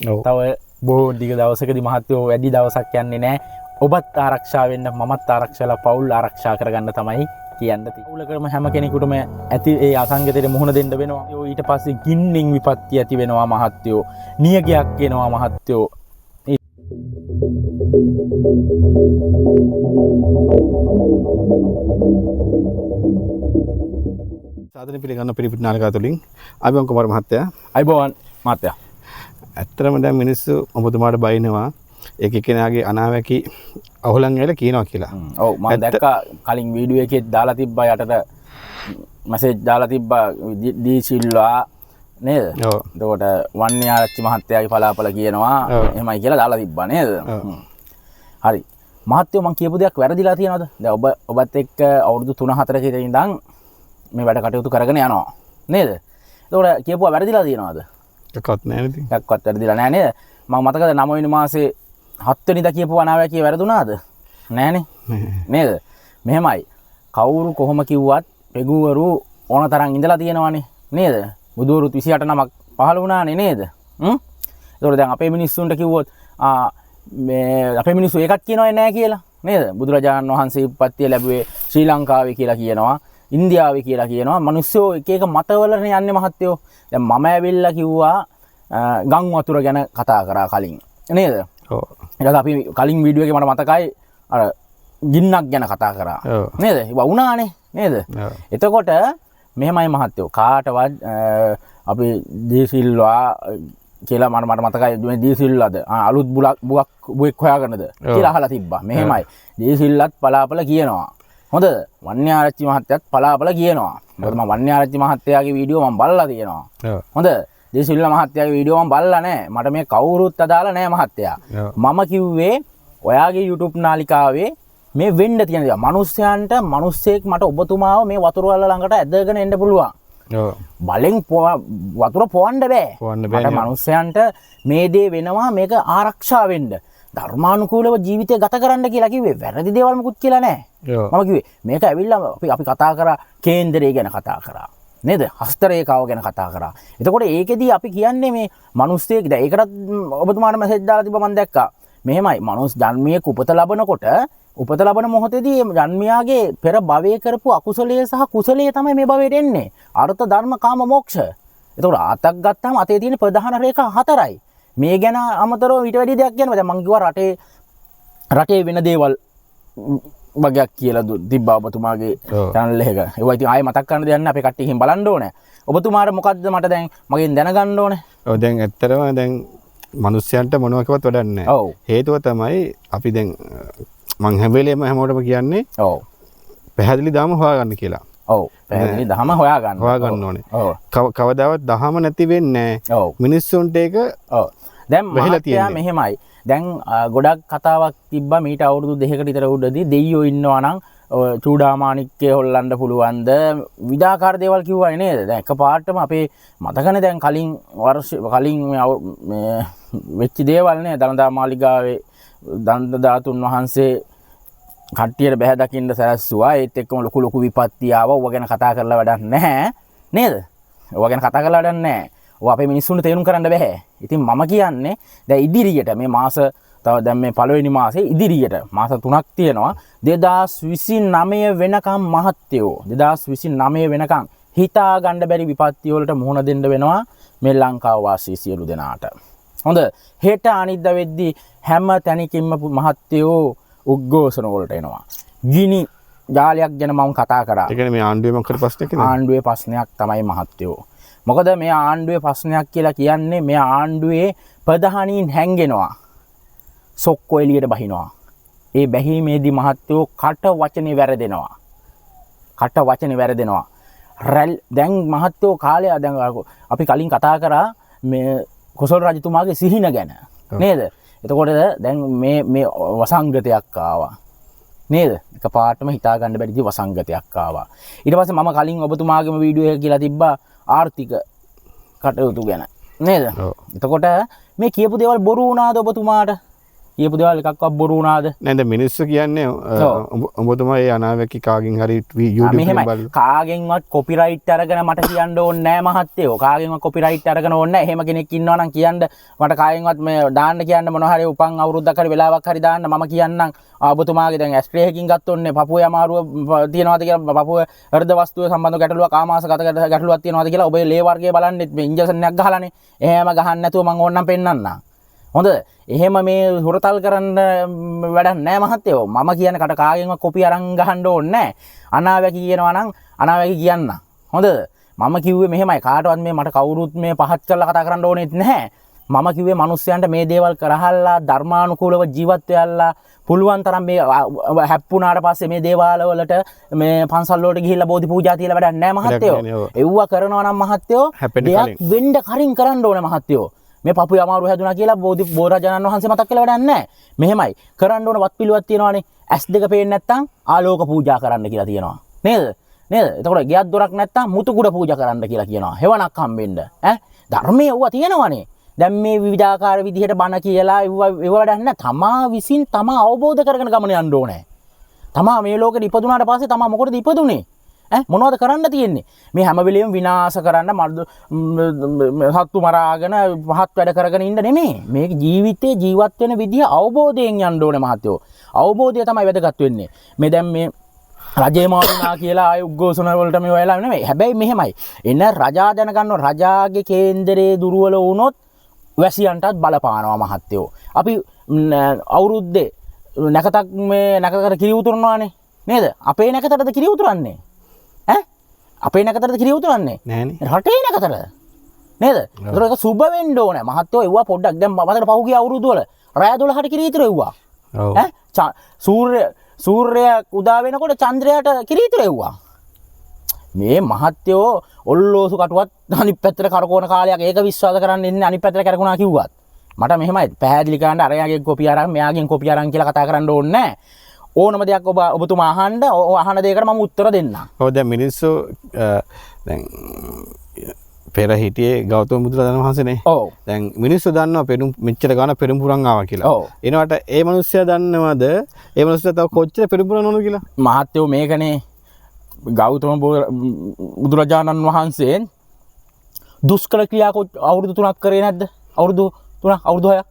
තව බොහෝ දිග දවසකදී මහත්තයෝ වැඩි දවසක් යන්නේ නැහැ. ඔබත් ආරක්ෂා වෙන්න මමත් ආරක්ෂාලා පවුල් ආරක්ෂා කරගන්න තමයි කියන්න තියෙන්නේ. පවුලකම හැම කෙනෙකුටම ඇති ඒ අසංගතයට මුහුණ දෙන්න වෙනවා. ඊට පස්සේ ගින්නින් විපත්ති ඇති වෙනවා මහත්තයෝ. නියගයක් එනවා මහත්තයෝ. සාධන පිළිගන්න පිළිපිට නාලිකාව තුළින් අයිබෝන් කුමාර මහත්තයා. අයිබෝන් මහත්තයා. ඇත්තටම දැන් මිනිස්සු ඔබතුමාට බයිනවා එක එක්කෙනාගේ අනාවැකි අහුලන් ඇවිල්ලා කියනවා කියලා. ඔව් මම දැක්කා කලින් වීඩියෝ එකේ දාලා තිබ්බා යටට මැසේජ් දාලා තිබ්බා දී සිල්වා නේද? ඔව්. එතකොට වන්නේ ආරච්චි මහත්තයාගේ පලාපල කියනවා එහෙමයි කියලා දාලා තිබ්බා නේද? හරි. මහත්තයෝ මම කියපු දෙයක් වැරදිලා තියෙනවද? දැන් ඔබත් එක්ක අවුරුදු 3-4 ක ඉඳන් මේ වැඩ කටයුතු කරගෙන යනවා නේද? එතකොට කියපුවා වැරදිලා තියෙනවද? එකක්වත් නැහැ නේද? එකක්වත් වැරදිලා නැහැ නේද? මම මතකද 9 වෙනි මාසේ 7 වෙනිදා කියපු අනාවැකිය වැරදුනාද? නැහනේ. නේද? මෙහෙමයි. කවුරු කොහොම කිව්වත් පෙගුවරු ඕන තරම් ඉඳලා තියෙනවානේ නේද? බුදුවරු 28 නමක් පහළ වුණානේ නේද? ඒතකොට දැන් අපේ මිනිස්සුන්ට කිව්වොත් මේ අපේ මිනිස්සු එකක් කියනවන්නේ නැහැ කියලා නේද? බුදුරජාණන් වහන්සේ උප්පත්තිය ලැබුවේ ශ්‍රී ලංකාවේ කියලා කියනවා. ඉන්දියාවේ කියලා කියනවා. මිනිස්සු එක එක මතවලනේ යන්නේ මහත්තයෝ. දැන් මම ඇවිල්ලා කිව්වා ගම් වතුර ගැන කතා කරා කලින් නේද? ඔව්. ඊට අපි කලින් වීඩියෝ එකේ මට මතකයි අර ගින්නක් ගැන කතා කරා නේද? ඒක වුණානේ නේද? එතකොට මෙහෙමයි මහත්තයෝ කාටවත් අපි දීසිල්වා කියලා මට මතකයි මේ දීසිල්ලාද අලුත් බුවක් හොයාගන්නද කියලා අහලා තිබ්බා. මෙහෙමයි දීසිල්ලත් පලාපල කියනවා. හොඳ වන්නේ ආරච්චි මහත්තයත් පලාපල කියනවා. මොකද මම වන්නේ ආරච්චි මහත්තයාගේ වීඩියෝ මම බලලා තියෙනවා. හොඳ දේශිල්ල මහත්තයාගේ වීඩියෝ මම බලලා නැහැ. මට මේ කවුරුත් අදාළ නැහැ මහත්තයා. මම කිව්වේ ඔයාගේ YouTube නාලිකාවේ මේ වෙන්න තියෙන දේ. මිනිස්යන්ට මිනිස්සෙක් මට ඔබතුමාව මේ වතුර වල ළඟට ඇදගෙන එන්න පුළුවන්. බලෙන් වතුර පොවන්න බෑ. මට මිනිස්යන්ට මේ දේ වෙනවා මේක ආරක්ෂා වෙන්න. ධර්මානුකූලව ජීවිතය ගත කරන්න කියලා කිව්වේ. වැරදි දේවල් මුකුත් කියලා නැහැ. මම කිව්වේ මේක ඇවිල්ලා අපි කතා කරා කේන්දරය ගැන කතා කරා. නේද? හස්තරේකාව ගැන කතා කරා. එතකොට ඒකෙදී අපි කියන්නේ මේ මිනිස්සෙක් දැන් ඒකටත් ඔබතුමාට මැසේජ් දාලා තිබ්බ මම දැක්කා. මෙහෙමයි මිනිස් ජන්මියෙක් උපත ලබනකොට උපත ලබන මොහොතේදී ජන්මියාගේ පෙර භවයේ කරපු අකුසලයේ සහ කුසලයේ තමයි මේ භවයට එන්නේ. අර්ථ ධර්ම කාම මොක්ෂ. එතකොට ආතක් ගත්තාම අතේ තියෙන ප්‍රධාන රේඛා 4යි. මේ ගැන අමතරව ඊට වැඩි දෙයක් කියනවා. දැන් මම කිව්වා රටේ වෙන දේවල් වගේක් කියලා තිබ්බා ඔබතුමාගේ channel එක. ඒවා ඉතින් ආයෙ මතක් කරන්න දෙයක් නැහැ. අපේ කට්ටියකින් බලන්න ඕනේ. ඔබතුමාට මොකද්ද මට දැන් මගෙන් දැනගන්න ඕනේ? ඔව් දැන් ඇත්තටම දැන් මිනිස්යන්ට මොනවා කිව්වත් වැඩක් නැහැ. ඔව්. හේතුව තමයි අපි දැන් මං හැම වෙලේම හැමෝටම කියන්නේ ඔව්. පැහැදිලි දහම හොයාගන්න කියලා. ඔව්. පැහැදිලි දහම හොයාගන්න ඕනේ. ඔව්. කවදාවත් දහම නැති වෙන්නේ නැහැ. ඔව්. මිනිස්සුන්ට ඒක ඔව්. දැන් මහත්තයා මෙහෙමයි. දැන් ගොඩක් කතාවක් තිබ්බා මීට අවුරුදු 2කට විතර උඩදී දෙයියෝ ඉන්නවා නම් චූඩාමාණික්කේ හොල්ලන්න පුළුවන්ද විඩාකාර දේවල් කිව්වයි නේද? දැන් එකපාරටම අපේ මතකනේ දැන් කලින් මේ වෙච්ච දේවල් නේ දළදා මාලිගාවේ දන්ත ධාතුන් වහන්සේ කට්ටියට බැහැ දකින්න සැලැස්සුවා. ඒත් එක්කම ලොකු විපත්ති ආවා. ඔව ගැන කතා කරලා වැඩක් නැහැ නේද? ඔව ගැන කතා කරලා වැඩක් නැහැ. ඔව අපේ මිනිස්සුන්ට තේරුම් කරන්න බෑ. ඉතින් මම කියන්නේ දැන් ඉදිරියට මේ මාස තව දැන් මේ පළවෙනි මාසේ ඉදිරියට මාස 3ක් තියෙනවා. 2029 වෙනකම් මහත්තයෝ 2029 වෙනකම් හිතා ගන්න බැරි විපත්ති වලට මුහුණ දෙන්න වෙනවා මේ ලංකාව වාසී සියලු දෙනාට. හොඳ හෙට අනිද්දා වෙද්දී හැම තැනකින්ම මහත්තයෝ උද්ඝෝෂණ වලට එනවා. ගිනි ජාලයක් ගැන මම කතා කරා. ඒ කියන්නේ මේ ආණ්ඩුවේ මොකද ප්‍රශ්නයක් නේද? ආණ්ඩුවේ ප්‍රශ්නයක් තමයි මහත්තයෝ. මොකද මේ ආණ්ඩුවේ ප්‍රශ්නයක් කියලා කියන්නේ මේ ආණ්ඩුවේ ප්‍රධානීන් හැංගෙනවා. සොක්කො එළියට බහිනවා. ඒ බැහිමේදී මහත්තයෝ කට වචනේ වැරදෙනවා. දැන් මහත්තයෝ කාලය දැන් අපි කලින් කතා කරා මේ කොසල් රජතුමාගේ සිහින ගැන නේද? එතකොට දැන් මේ වසංගතයක් ආවා. නේද? එකපාරටම හිතා ගන්න බැරි දි වසංගතයක් ආවා. ඊට පස්සේ මම කලින් ඔබතුමාගේම වීඩියෝ එක කියලා තිබ්බා ආර්ථික කටයුතු ගැන. නේද? එතකොට මේ කියපු දේවල් බොරු වුණාද ඔබතුමාට? කියපු දේවල් එකක්වත් බොරු වුණාද? නැන්ද මිනිස්සු කියන්නේ ඔබතුමා ඒ අනාවැකි කාගෙන් හරි YouTube එකෙන් බලලා කාගෙන්වත් කොපිරයිට් අරගෙන මට කියන්න ඕනේ නෑ මහත්තයෝ. කාගෙන්වත් කොපිරයිට් අරගෙන ඕනේ නෑ. එහෙම කෙනෙක් ඉන්නවා නම් කියන්න මට කාගෙන්වත් මේ දාන්න කියන්න මොනවා හරි උපන් අවුරුද්දක් හරි වෙලාවක් හරි දාන්න මම කියන්නම්. ඔබතුමාගේ දැන් ඇස්ට්‍රේ එකකින් ගත්තොන්නේ පපුවේ අමාරුව තියනවාද කියලා පපුවේ හෘද වස්තුව සම්බන්ධ ගැටලුවක් ආමාශගත ගැටලුවක් තියනවාද කියලා ඔබේ ලේ වර්ගය බලන්නේ මේ ඉන්ජෙක්ෂන් එකක් ගහලානේ. එහෙම ගහන්න නැතුව මම ඕන්නම් පෙන්නන්නම්. හොඳ එහෙම මේ හුරතල් කරන්න වැඩක් නෑ මහත්තයෝ. මම කියන කට කාගෙන්වත් කොපි අරන් ගහන්න ඕනේ නෑ. අනාවැකි කියනවා නම් අනාවැකි කියන්න. හොඳද? මම කිව්වේ මෙහෙමයි කාටවත් මේ මට කවුරුත් මේ පහත් කරලා කතා කරන්න ඕනෙත් නැහැ. මම කිව්වේ මිනිස්සුන්ට මේ දේවල් කරහල්ලා ධර්මානුකූලව ජීවත් වෙයල්ලා පුළුවන් තරම් මේ හැප්පුණාට පස්සේ මේ දේවාල වලට මේ පන්සල් වලට ගිහිල්ලා බෝධි පූජා තියලා වැඩක් නැහැ මහත්තයෝ. එව්වා කරනවා නම් මහත්තයෝ දෙයක් වෙන්න කරින් කරන්න ඕනේ මහත්තයෝ. මේ පපුවේ අමාරු හැදුනා කියලා බෝධිරජාණන් වහන්සේ මතක් කළා වැඩක් නැහැ. මෙහෙමයි කරන්න ඕන වත් පිළිවෙත් තියෙනවානේ. S2 පේන්නේ නැත්තම් ආලෝක පූජා කරන්න කියලා තියෙනවා. නේද? නේද? එතකොට ගියක් දොරක් නැත්තම් මුතු කුඩ පූජා කරන්න කියලා කියනවා. හෙවණක් හම්බෙන්න. ධර්මයේ ඌවා තියෙනවානේ. දැන් මේ විවිධාකාර විදිහට බණ කියලා ඒව වැඩක් නැහැ. තමා විසින් තමා අවබෝධ කරගෙන ගමන යන්න ඕනේ. තමා මේ ලෝකෙට ඉපදුනාට පස්සේ තමා මොකටද ඉපදුනේ? මොනවද කරන්න තියෙන්නේ? මේ හැම වෙලෙම විනාශ කරන්න සත්තු මරාගෙන පහත් වැඩ කරගෙන ඉන්න නෙමෙයි. මේ ජීවිතේ ජීවත් වෙන විදිහ අවබෝධයෙන් යන්න ඕනේ මහත්තයෝ. අවබෝධය තමයි වැදගත් වෙන්නේ. මේ දැන් මේ රජේ මාරුණා කියලා ආය උද්ඝෝෂණ වලට මේ වෙලා නෙමෙයි. හැබැයි මෙහෙමයි. එන රජා දැනගන්න රජාගේ කේන්දරේ දුර්වල වුණොත් වැසියන්ටත් බලපානවා මහත්තයෝ. අපි අවුරුද්දේ නැකතක් මේ නැකතකට කිරි උතුරනවානේ. නේද? අපේ නැකතටද කිරි උතුරන්නේ? අපේ නැකතටද කිරි උතුරන්නේ? නෑනේ. රටේ නැකතට. නේද? ඒතර ඒක සුබ වෙන්න ඕනේ. මහත්තයෝ එව්වා පොඩ්ඩක් දැන් මතකට පහුගිය අවුරුදු වල රෑ 12ට කිරි ඉතුරු එව්වා. සූර්ය උදා වෙනකොට චන්ද්‍රයාට කිරි ඉතුරු එව්වා. මේ මහත්තයෝ ඔල්ලෝසු කටුවත් අනිත් පැත්තට කරකවන කාලයක් ඒක විශ්වාස කරන්න ඉන්නේ අනිත් පැත්තට කරකුණා කිව්වත් මට මෙහෙමයි පැහැදිලි කරන්න අරයාගෙන් කොපි අරන් මෙයාගෙන් කොපි අරන් කියලා කතා කරන්න ඕනේ නැහැ. ඕනම දෙයක් ඔබතුමා අහන්න අහන දෙයකට මම උත්තර දෙන්නම්. ඔව් දැන් මිනිස්සු දැන් පෙර හිටියේ ගෞතම බුදුරජාණන් වහන්සේනේ. ඔව්. දැන් මිනිස්සු දන්නවා මෙච්චර ගාන පෙරම්පුරන් ආවා කියලා. ඔව්. එනවාට ඒ මිනිස්සයා දන්නවද? ඒ මිනිස්සයා තව කොච්චර පෙරම්පුරන් ඕනද කියලා? මහත්තයෝ මේකනේ ගෞතම බුදුරජාණන් වහන්සේ දුෂ්කර ක්‍රියා අවුරුදු 3ක් කරේ නැද්ද? අවුරුදු 3ක් අවුරුදු 6ක්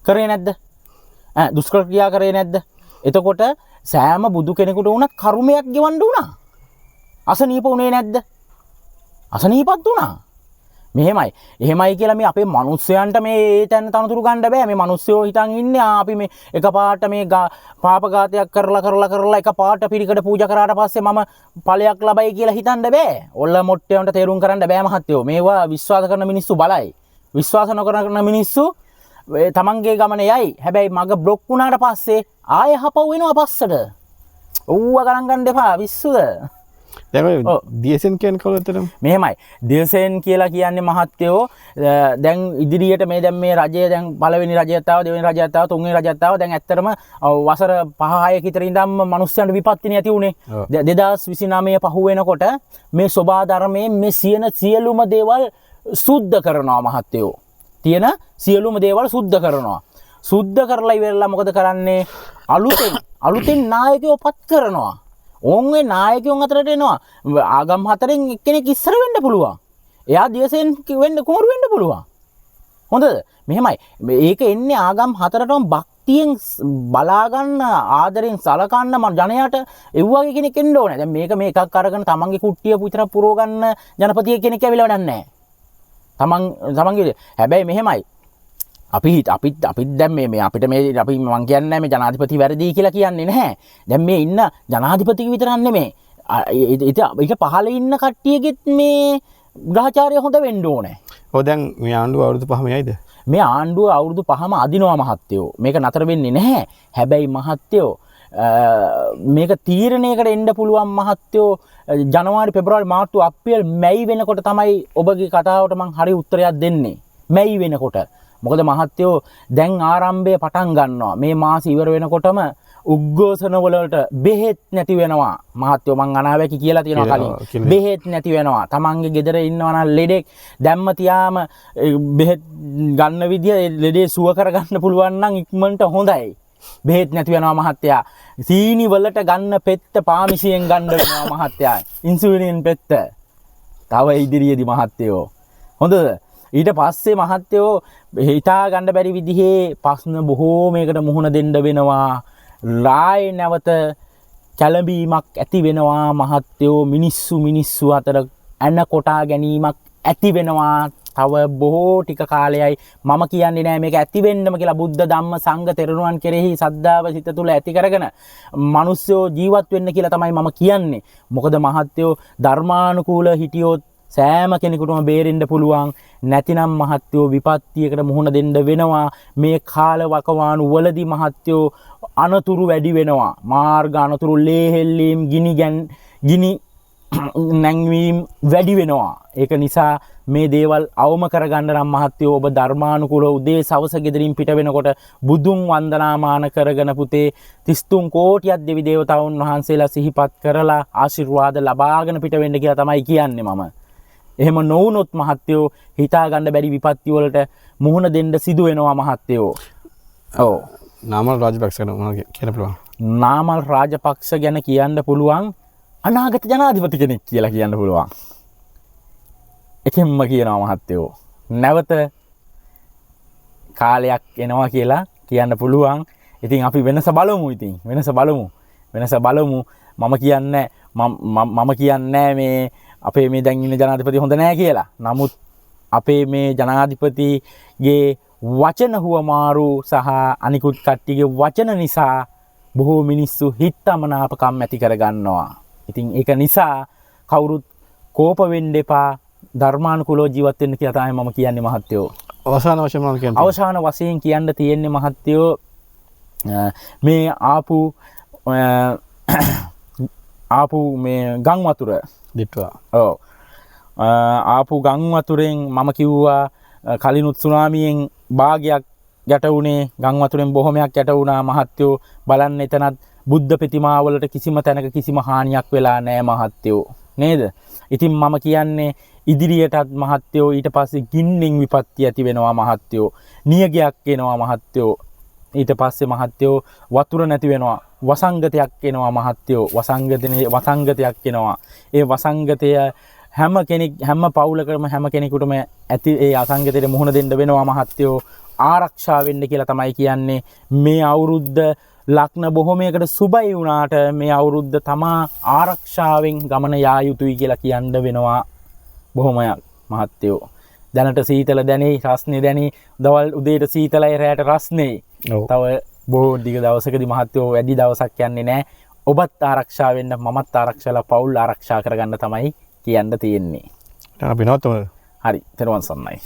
කරේ නැද්ද? දුෂ්කර ක්‍රියා කරේ නැද්ද? එතකොට සෑම බුදු කෙනෙකුට වුණත් කර්මයක් ගෙවන්න වුණා. අසනීප උනේ නැද්ද? අසනීපත් වුණා. මෙහෙමයි. එහෙමයි කියලා මේ අපේ මිනිස්සයන්ට මේ ඒ තැන තනතුරු ගන්න බෑ. මේ මිනිස්සයෝ හිතන් ඉන්නේ අපි මේ එකපාරට මේ පාපඝාතයක් කරලා එකපාරට පිරිකඩ පූජා කරාට පස්සේ මම ඵලයක් ලබයි කියලා හිතන්න බෑ. ඔල්ල මොට්ටේන්ට තේරුම් කරන්න බෑ මහත්තයෝ. මේවා විශ්වාස කරන මිනිස්සු බලයි. විශ්වාස නොකරන මිනිස්සු තමන්ගේ ගමන යයි. හැබැයි මග බ්ලොක් වුණාට පස්සේ ආයෙ හපව් වෙනවා පස්සට. ඌව ගණන් ගන්න එපා විශ්සුද. දැන් දියසෙන් කියන්නේ කවුරුතරම්? මෙහෙමයි. දියසෙන් කියලා කියන්නේ මහත්තයෝ දැන් ඉදිරියට මේ දැන් මේ රජය දැන් පළවෙනි රජයත් ආවා, දෙවෙනි රජයත් ආවා, තුන්වෙනි රජයත් ආවා. දැන් ඇත්තටම වසර 5-6 විතර ඉඳන්ම මිනිස්සුන්ට විපත්තිනේ ඇති උනේ. 2029 පහු වෙනකොට මේ සෝබා ධර්මයේ මේ සියලුම දේවල් සුද්ධ කරනවා මහත්තයෝ. තියෙන සියලුම දේවල් සුද්ධ කරනවා. සුද්ධ කරලා ඉවරලා මොකද කරන්නේ? අලුතෙන් නායකයෝ පත් කරනවා. ඕන්ගේ නායකයන් අතරට එනවා. ආගම් හතරෙන් එක්කෙනෙක් ඉස්සර වෙන්න පුළුවන්. එයා දියසෙන් වෙන්න කුමරු වෙන්න පුළුවන්. හොඳද? මෙහෙමයි. මේක එන්නේ ආගම් හතරටම භක්තියෙන් බලා ගන්න ආදරෙන් සලකන්න ජනයාට ඒ වගේ කෙනෙක් එන්න ඕනේ. දැන් මේක මේ එකක් අරගෙන තමන්ගේ කුට්ටිය විතර පුරව ගන්න ජනපතිය කෙනෙක් ඇවිල්ලා වැඩක් නැහැ. තමන්ගේ හැබැයි මෙහෙමයි. අපිත් දැන් මේ අපිට මේ අපි මං කියන්නේ මේ ජනාධිපති වැරදි කියලා කියන්නේ නැහැ. දැන් මේ ඉන්න ජනාධිපති විතරක් නෙමෙයි. ඊට පහළ ඉන්න කට්ටියගෙත් මේ ග්‍රහචාරය හොඳ වෙන්න ඕනේ. ඔව් දැන් මේ ආණ්ඩුව අවුරුදු 5ම යයිද? මේ ආණ්ඩුව අවුරුදු 5ම අදිනවා මහත්තයෝ. මේක නතර වෙන්නේ නැහැ. හැබැයි මහත්තයෝ මේක තීරණයකට එන්න පුළුවන් මහත්තයෝ ජනවාරි පෙබරවාරි මාර්තු අප්‍රේල් මැයි වෙනකොට තමයි ඔබගේ කතාවට මං හරි උත්තරයක් දෙන්නේ. මැයි වෙනකොට. මොකද මහත්තයෝ දැන් ආරම්භය පටන් ගන්නවා. මේ මාස ඉවර වෙනකොටම උද්ඝෝෂණ වලට බෙහෙත් නැති වෙනවා මහත්තයෝ මං අනාවැකි කියලා තියෙනවා කලින් බෙහෙත් නැති වෙනවා තමන්ගේ ගෙදර ඉන්නවා නම් ලෙඩෙක් දැම්ම තියාම බෙහෙත් ගන්න විදිය ලෙඩේ සුව කරගන්න පුළුවන් නම් ඉක්මනට හොඳයි බෙහෙත් නැති වෙනවා මහත්තයා සීනි වලට ගන්න පෙත්ත පාමිසියෙන් ගන්න වෙනවා මහත්තයා ඉන්සුලින් පෙත්ත තව ඉදිරියේදී මහත්තයෝ හොඳද ඊට පස්සේ මහත්තයෝ හිතා ගන්න බැරි විදිහේ ප්‍රශ්න බොහෝමයකට මුහුණ දෙන්න වෙනවා රාය නැවත කැළඹීමක් ඇති වෙනවා මහත්තයෝ මිනිස්සු අතර ඇන කොටා ගැනීමක් ඇති වෙනවා තව බොහෝ ටික කාලයයි මම කියන්නේ නෑ මේක ඇති වෙන්නම කියලා බුද්ධ ධම්ම සංඝ තෙරණුවන් කෙරෙහි සද්ධාව සිත තුළ ඇති කරගෙන මිනිස්සෝ ජීවත් වෙන්න කියලා තමයි මම කියන්නේ මොකද මහත්තයෝ ධර්මානුකූල හිටියොත් සෑම කෙනෙකුටම බේරෙන්න පුළුවන් නැතිනම් මහත්තයෝ විපත්තියකට මුහුණ දෙන්න වෙනවා මේ කාල වකවානු වලදී මහත්තයෝ අනතුරු වැඩි වෙනවා මාර්ග අනතුරු ලේහෙල්ලීම් ගිනි නැංවීම් වැඩි වෙනවා ඒක නිසා මේ දේවල් අවම කරගන්න නම් මහත්තයෝ ඔබ ධර්මානුකූල උදේ සවස ගෙදරින් පිට වෙනකොට බුදුන් වන්දනාමාන කරගෙන පුතේ 33 කෝටියක් දෙවි දේවතාවුන් වහන්සේලා සිහිපත් කරලා ආශිර්වාද ලබාගෙන පිට වෙන්න කියලා තමයි කියන්නේ මම එහෙම නොවුනොත් මහත්තයෝ හිතා ගන්න බැරි විපත්ති වලට මුහුණ දෙන්න සිදු වෙනවා මහත්තයෝ. ඔව්. නාමල් රාජපක්ෂ ගැන මොනවද කියන්න පුළුවන්? නාමල් රාජපක්ෂ ගැන කියන්න පුළුවන් අනාගත ජනාධිපති කෙනෙක් කියලා කියන්න පුළුවන්. එකෙන්ම කියනවා මහත්තයෝ. නැවත කාලයක් එනවා කියලා කියන්න පුළුවන්. ඉතින් අපි වෙනස බලමු ඉතින්. වෙනස බලමු. මම කියන්නේ මේ අපේ මේ දැන් ඉන්න ජනාධිපති හොඳ නැහැ කියලා. නමුත් අපේ මේ ජනාධිපතිගේ වචන හුවමාරු සහ අනිකුත් කට්ටියගේ වචන නිසා බොහෝ මිනිස්සු හිතමනාපකම් ඇති කරගන්නවා. ඉතින් ඒක නිසා කවුරුත් කෝප වෙන්න එපා. ධර්මානුකූලව ජීවත් වෙන්න කියලා තමයි මම කියන්නේ මහත්තයෝ. අවසාන වශයෙන් කියන්න තියෙන්නේ මහත්තයෝ මේ ආපු මේ ගම් වතුර දිට්වා. ඔව්. ආපු ගම් වතුරෙන් මම කිව්වා කලිනුත් සුනාමියෙන් භාගයක් යට වුණේ ගම් වතුරෙන් බොහොමයක් යට වුණා මහත්තයෝ බලන්න එතනත් බුද්ධ ප්‍රතිමා වලට කිසිම තැනක කිසිම හානියක් වෙලා නැහැ මහත්තයෝ නේද? ඉතින් මම කියන්නේ ඉදිරියටත් මහත්තයෝ ඊට පස්සේ ගින්නෙන් විපත්ති ඇති වෙනවා මහත්තයෝ නියගයක් එනවා මහත්තයෝ ඊට පස්සේ මහත්තයෝ වතුර නැති වෙනවා වසංගතයක් එනවා මහත්තයෝ වසංගතයක් එනවා ඒ වසංගතය හැම පවුලකටම හැම කෙනෙකුටම ඇති ඒ අසංගතයට මුහුණ දෙන්න වෙනවා මහත්තයෝ ආරක්ෂා වෙන්න කියලා තමයි කියන්නේ මේ අවුරුද්ද ලග්න බොහොමයකට සුබයි වුණාට මේ අවුරුද්ද තමා ආරක්ෂාවෙන් ගමන යා යුතුයි කියලා කියන්න වෙනවා බොහොමයක් මහත්තයෝ දැනට සීතල දැනේ රස්නේ දැනේ දවල් උදේට සීතලයි රැයට රස්නේ තව බොහෝ දිග දවසකදී මහත්තයෝ වැඩි දවසක් යන්නේ නැහැ ඔබත් ආරක්ෂා වෙන්න මමත් ආරක්ෂාලා පවුල් ආරක්ෂා කරගන්න තමයි කියන්න තියෙන්නේ අපි නවත්තමු හරි තෙරුවන් සරණයි